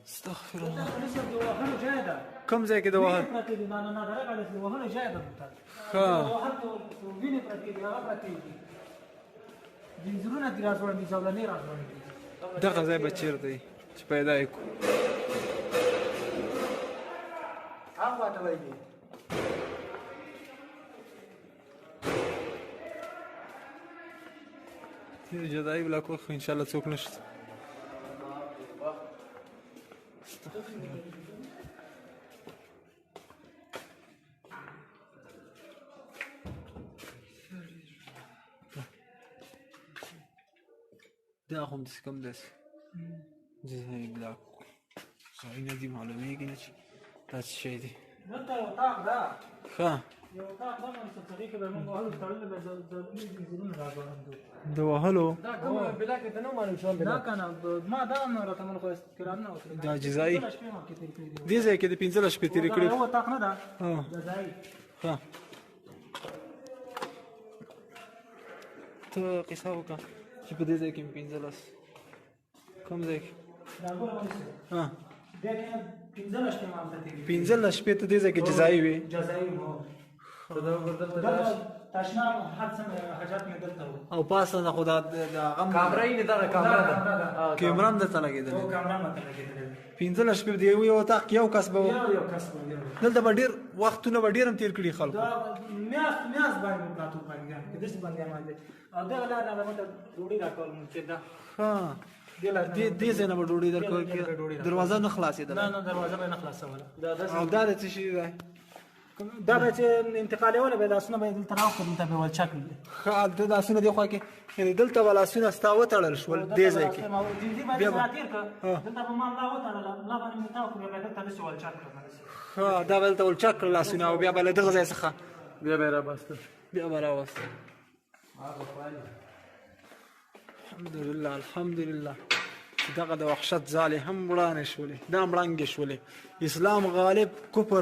استغفر الله. کوم ځای کې د وهل؟ دغه ځای به چیرته دی چې پیدا یې کړو؟ جدایي بلاکور خو انشاءالله څوک نشته. دا هم داسې کوم داسې جدایي بلاکور ځایونه دي معلومېږي نه چې دا څه شی دی. دلته یو اطاق ده، ښه یو اطاق ده باندې سلسلې کې به موږ وهلو تړلې به زنځیرونه راځوړندو. د وهلو دا کومه بلا کې ته نه معلوم شوم دا که نه ما دا هم راته من خو کرام نه وکړې. دا جزایي 15 شپې مخکې تېرې کړي دي. دې ځای کې د 15 شپې تېرې کړي. یو اطاق نه ده جزایي. ښه ته قصه وکړه چې په دې ځای کې 15 کوم ځای کې؟ دا ګوره ونیسه. بیا کې 15 شپې ما همدلته تېرې کړي. 15 شپې ته دې ځای کې جزایي وې؟ جزایي وو. دلته تشناب هر څه حاجات مې دلته وو. او پاسه نه خو دا غم کامره یې نه دغه کامره ده. کیمره هم درته لګېدلې؟ هو کامره هم درته لګېدلې ده. 15 شپې د یو اطاق کې یو کس به و؟ یو کس به و. دلته به ډېر وختونه به ډېر هم تېر کړي خلکو. دا میاشت باندې پراتو بندیان کې داسې بندیان باندې او دغه لار نه ماته ډوډۍ راکول مونږ چې دا ښه دې ځای نه به ډوډۍ درکول کېده؟ دروازه نه خلاصېدله؟ نه دروازه به نه خلاصوله. او دا د څه شي دی؟ دا به چې انتقالوله به لاسونه به یې دلته راوکړل دلته به یې ولچا کړل. ښه هلته لاسونه دې خوا کې یعنې دلته به لاسونه ستا وتړل شول دې ځای کې؟ جلدي باندې سره تېر کړه دلته به ما ملا وتړله ملا باندې مې تاو کړو بیا به دلته داسې ولچا کړل. ښه دا به دلته ولچا کړل لاسونه او بیا به له دغه ځای څخه بیا به یې راباسته. بیا به راوسته. الحمدلله الحمدلله دغه د وحشت ځالې هم وړانې شولې دا مړنګې شولې. اسلام غالب کفر